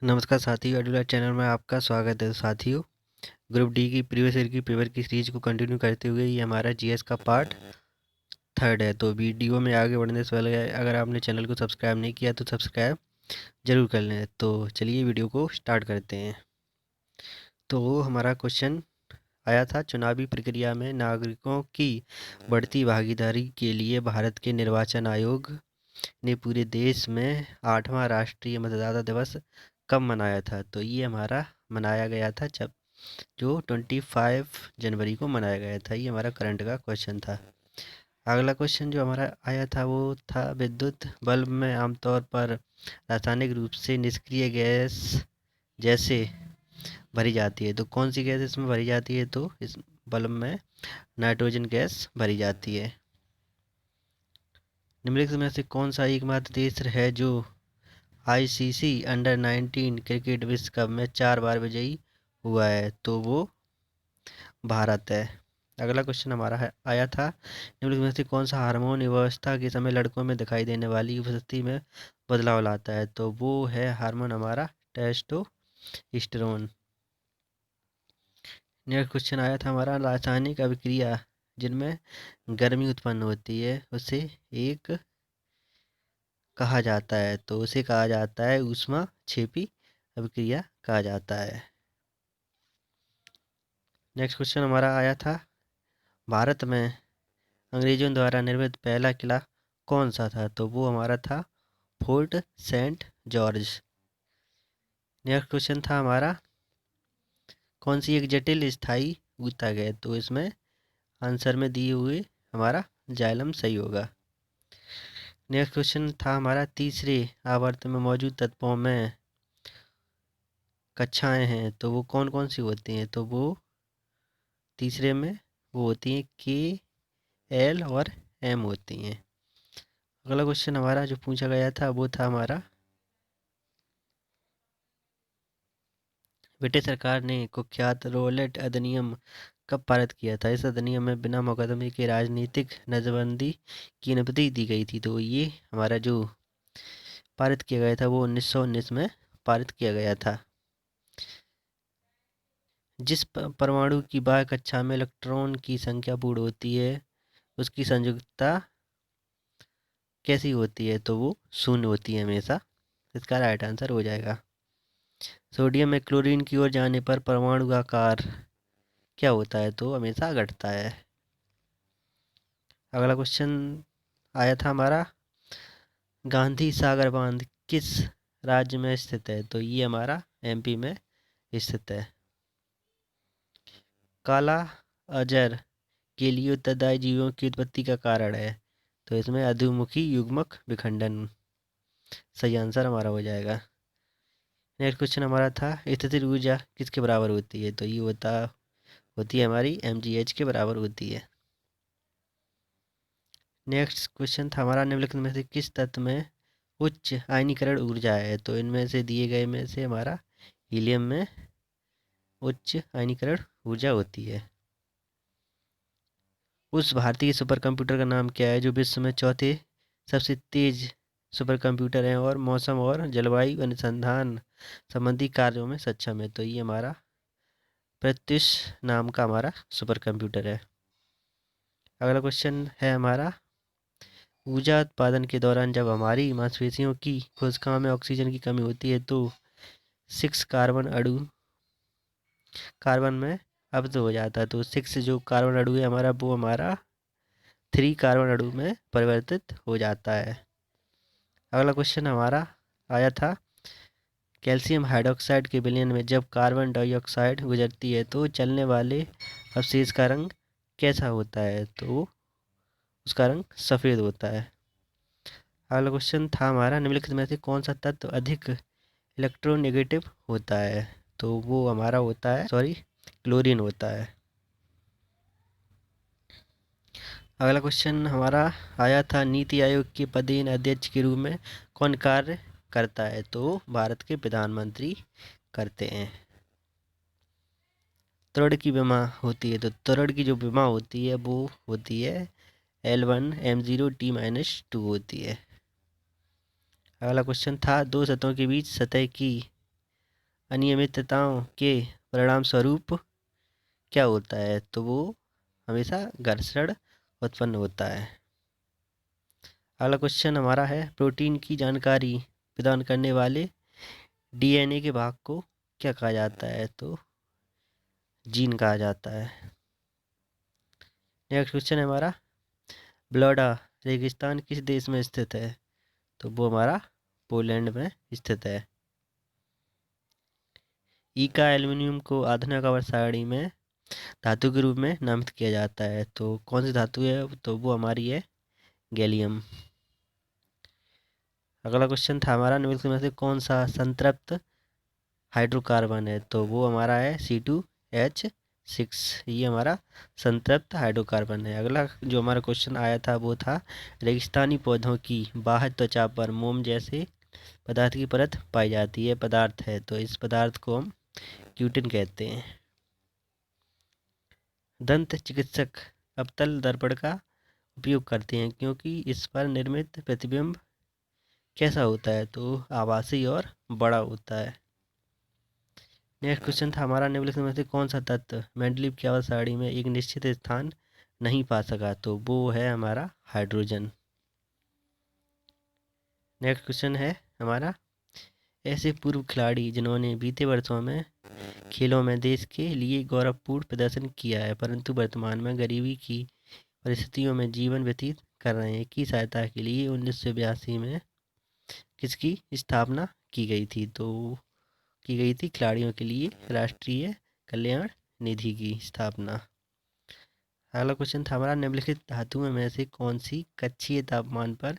नमस्कार साथियों, एडुलर चैनल में आपका स्वागत है। साथियों, ग्रुप डी की प्रीवियस ईयर की पेपर की सीरीज को कंटिन्यू करते हुए ये हमारा जीएस का पार्ट थर्ड है। तो वीडियो में आगे बढ़ने से पहले अगर आपने चैनल को सब्सक्राइब नहीं किया तो सब्सक्राइब जरूर कर लें। तो चलिए वीडियो को स्टार्ट करते हैं। तो हमारा क्वेश्चन आया था, चुनावी प्रक्रिया में नागरिकों की बढ़ती भागीदारी के लिए भारत के निर्वाचन आयोग ने पूरे देश में 8वां राष्ट्रीय मतदाता दिवस कब मनाया था। तो ये हमारा मनाया गया था जब जो 25 जनवरी को मनाया गया था। ये हमारा करंट का क्वेश्चन था। अगला क्वेश्चन जो हमारा आया था वो था, विद्युत बल्ब में आमतौर पर रासायनिक रूप से निष्क्रिय गैस जैसे भरी जाती है। तो कौन सी गैस इसमें भरी जाती है? तो इस बल्ब में नाइट्रोजन गैस भरी जाती है। निम्नलिखित में से कौन सा एकमात्र देश है जो आईसीसी अंडर 19 क्रिकेट विश्व कप में 4 बार विजयी हुआ है? तो वो भारत है। अगला क्वेश्चन हमारा आया था, निम्नलिखित में से कौन सा हार्मोन अवस्था के समय लड़कों में दिखाई देने वाली उपस्थिति में बदलाव लाता है? तो वो है हार्मोन हमारा टेस्टोस्टेरोन। नेक्स्ट क्वेश्चन आया था हमारा, रासायनिक अभिक्रिया जिनमें गर्मी उत्पन्न होती है उसे एक कहा जाता है। तो उसे कहा जाता है ऊष्मा क्षेपी अभिक्रिया कहा जाता है। नेक्स्ट क्वेश्चन हमारा आया था, भारत में अंग्रेजों द्वारा निर्मित पहला किला कौन सा था? तो वो हमारा था Fort Saint George. Next question था हमारा, कौन सी एक जटिल स्थाई ऊतक है? तो इसमें आंसर में दिए हुए हमारा जाइलम सही होगा। नेक्स्ट क्वेश्चन था हमारा, तीसरे आवर्त में मौजूद तत्वों में कक्षाएं हैं तो वो कौन कौन सी होती हैं? तो वो तीसरे में वो होती हैं के, एल और एम होती हैं। अगला क्वेश्चन हमारा जो पूछा गया था वो था हमारा, ब्रिटिश सरकार ने कुख्यात रौलेट अधिनियम कब पारित किया था? इस अधिनियम में बिना मुकदमे के राजनीतिक नजरबंदी की अनुमति दी गई थी। तो ये हमारा जो पारित किया गया था वो 1919 में पारित किया गया था। जिस परमाणु की बाह्य कक्षा में इलेक्ट्रॉन की संख्या पूर्ण होती है उसकी संयुक्तता कैसी होती है? तो वो शून्य होती है हमेशा। इसका राइट आंसर हो जाएगा। सोडियम में क्लोरीन की ओर जाने पर परमाणु का आकार क्या होता है? तो हमेशा घटता है। अगला क्वेश्चन आया था हमारा, गांधी सागर बांध किस राज्य में स्थित है? तो ये हमारा एमपी में स्थित है। काला अजर के लिए उत्तरदायी जीवों की उत्पत्ति का कारण है? तो इसमें अधोमुखी युग्मक विखंडन सही आंसर हमारा हो जाएगा। नेक्स्ट क्वेश्चन हमारा था, स्थितिज ऊर्जा किसके बराबर होती है? तो ये होती है हमारी mgh के बराबर होती है। नेक्स्ट क्वेश्चन था हमारा, निम्नलिखित में से किस तत्व में उच्च आयनीकरण ऊर्जा है? तो इनमें से दिए गए में से हमारा हीलियम में उच्च आयनीकरण ऊर्जा होती है। उस भारतीय सुपर कंप्यूटर का नाम क्या है जो विश्व में चौथे सबसे तेज सुपर कंप्यूटर है और मौसम और जलवायु अनुसंधान संबंधी कार्यों में सक्षम है? तो ये हमारा प्रत्युष नाम का हमारा सुपर कंप्यूटर है। अगला क्वेश्चन है हमारा, ऊर्जा उत्पादन के दौरान जब हमारी मांसपेशियों की कोशिकाओं में ऑक्सीजन की कमी होती है तो 6 कार्बन में अब्द हो जाता है। तो 6 जो कार्बन अणु है हमारा वो हमारा 3 कार्बन अणु में परिवर्तित हो जाता है। अगला क्वेश्चन हमारा आया था, कैल्शियम हाइड्रोक्साइड के विलयन में जब कार्बन डाइऑक्साइड गुजरती है तो चलने वाले अवशेष का रंग कैसा होता है? तो उसका रंग सफ़ेद होता है। अगला क्वेश्चन था हमारा, निम्नलिखित में से कौन सा तत्व अधिक इलेक्ट्रोनेगेटिव होता है? तो वो हमारा होता है क्लोरीन होता है। अगला क्वेश्चन हमारा आया था, नीति आयोग के पदेन अध्यक्ष के रूप में कौन कार्य करता है? तो भारत के प्रधानमंत्री करते हैं। त्वरण की विमा होती है तो त्वरण की जो विमा होती है वो होती है L1 M0 T-2 होती है। अगला क्वेश्चन था, दो सतहों के बीच सतह की अनियमितताओं के परिणाम स्वरूप क्या होता है, तो वो हमेशा घर्षण उत्पन्न होता है। अगला क्वेश्चन हमारा है, प्रोटीन की जानकारी प्रदान करने वाले डीएनए के भाग को क्या कहा जाता है, तो जीन कहा जाता है। नेक्स्ट क्वेश्चन है हमारा, ब्लडा रेगिस्तान किस देश में स्थित है, तो वो हमारा पोलैंड में स्थित है। ईका एल्युमिनियम को आधुनिक आवर्त सारणी में धातु के रूप में नामित किया जाता है, तो कौन सी धातु है, तो वो हमारी है गैलियम। अगला क्वेश्चन था हमारा, निम्नलिखित में से कौन सा संतृप्त हाइड्रोकार्बन है, तो वो हमारा है C2H6। ये हमारा संतृप्त हाइड्रोकार्बन है। अगला जो हमारा क्वेश्चन आया था वो था, रेगिस्तानी पौधों की बाह्य त्वचा पर मोम जैसे पदार्थ की परत पाई जाती है, पदार्थ है, तो इस पदार्थ को हम क्यूटिन कहते हैं। दंत चिकित्सक अवतल दर्पण का उपयोग करते हैं क्योंकि इस पर निर्मित प्रतिबिंब कैसा होता है, तो आभासी और बड़ा होता है। नेक्स्ट क्वेश्चन था हमारा, निम्नलिखित में से कौन सा तत्व मेंडलीव की आवर्त सारणी में एक निश्चित स्थान नहीं पा सका, तो वो है हमारा हाइड्रोजन। नेक्स्ट क्वेश्चन है हमारा, ऐसे पूर्व खिलाड़ी जिन्होंने बीते वर्षों में खेलों में देश के लिए गौरवपूर्ण प्रदर्शन किया है परंतु वर्तमान में गरीबी की परिस्थितियों में जीवन व्यतीत कर रहे हैं, की सहायता के लिए 1982 में किसकी स्थापना की गई थी, तो की गई थी खिलाड़ियों के लिए राष्ट्रीय कल्याण निधि की स्थापना। अगला क्वेश्चन था हमारा, निम्नलिखित धातुओं में से कौन सी कक्षीय तापमान पर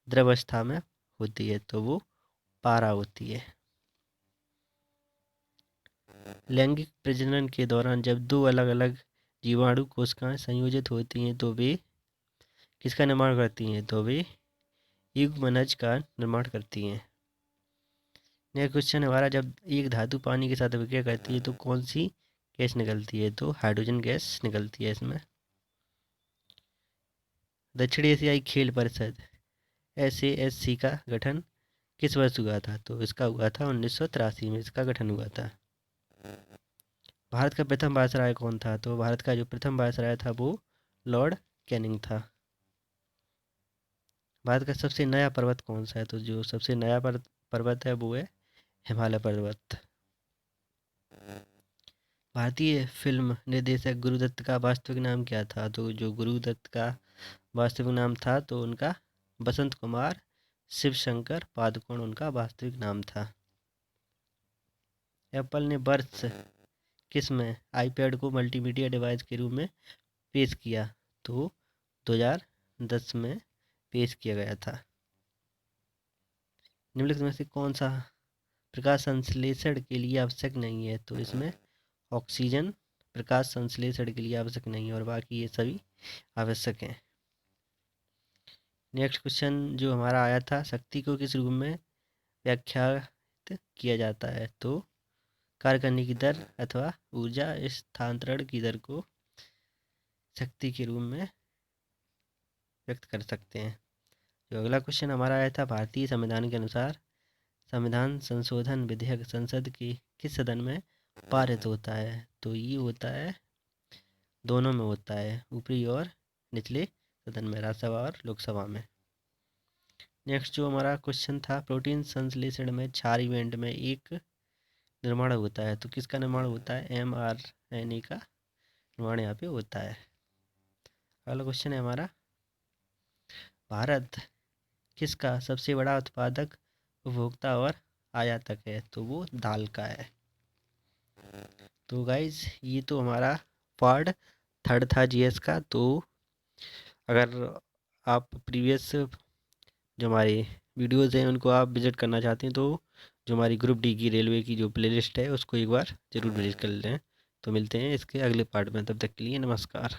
द्रवस्था में होती है, तो वो पारा होती है। लैंगिक प्रजनन के दौरान जब दो अलग अलग जीवाणु कोशिकाएं संयोजित होती हैं तो वे किसका निर्माण करती हैं, तो वे युग्मनज का निर्माण करती हैं। नेक्स्ट क्वेश्चन हमारा, जब एक धातु पानी के साथ अभिक्रिया करती है तो कौन सी गैस निकलती है, तो हाइड्रोजन गैस निकलती है इसमें। दक्षिण एशियाई खेल परिषद SASC का गठन किस वर्ष हुआ था, तो इसका हुआ था 1983 में इसका गठन हुआ था। भारत का प्रथम वायसराय कौन था, तो भारत का जो प्रथम वायसराय था वो लॉर्ड कैनिंग था। भारत का सबसे नया पर्वत कौन सा है, तो जो सबसे नया पर्वत है वो है हिमालय पर्वत। भारतीय फिल्म निर्देशक गुरुदत्त का वास्तविक नाम क्या था, तो जो गुरुदत्त का वास्तविक नाम था तो उनका बसंत कुमार शिवशंकर पादुकोण उनका वास्तविक नाम था। एप्पल ने वर्ष किस में आईपैड को मल्टीमीडिया डिवाइस के रूप में पेश किया, तो 2010 में पेश किया गया था। निम्नलिखित में से कौन सा प्रकाश संश्लेषण के लिए आवश्यक नहीं है, तो इसमें ऑक्सीजन प्रकाश संश्लेषण के लिए आवश्यक नहीं है और बाकी ये सभी आवश्यक हैं। नेक्स्ट क्वेश्चन जो हमारा आया था, शक्ति को किस रूप में व्याख्यात किया जाता है, तो कार्य करने की दर अथवा ऊर्जा स्थानांतरण की दर को शक्ति के रूप में व्यक्त कर सकते हैं। जो अगला क्वेश्चन हमारा आया था, भारतीय संविधान के अनुसार संविधान संशोधन विधेयक संसद के किस सदन में पारित होता है, तो ये होता है दोनों में होता है, ऊपरी और निचले सदन में, राज्यसभा और लोकसभा में। नेक्स्ट जो हमारा क्वेश्चन था, प्रोटीन संश्लेषण में क्षार इवेंट में एक निर्माण होता है, तो किसका निर्माण होता है, mRNA का निर्माण यहाँ पे होता है। अगला क्वेश्चन है हमारा, भारत किसका सबसे बड़ा उत्पादक उपभोक्ता और आयातक है, तो वो दाल का है। तो गाइज ये तो हमारा पार्ट 3 था जीएस का। तो अगर आप प्रीवियस जो हमारे वीडियोज़ हैं उनको आप विज़िट करना चाहते हैं तो जो हमारी ग्रुप डी की रेलवे की जो प्लेलिस्ट है उसको एक बार ज़रूर विज़िट कर लें। तो मिलते हैं इसके अगले पार्ट में, तब तक के लिए नमस्कार।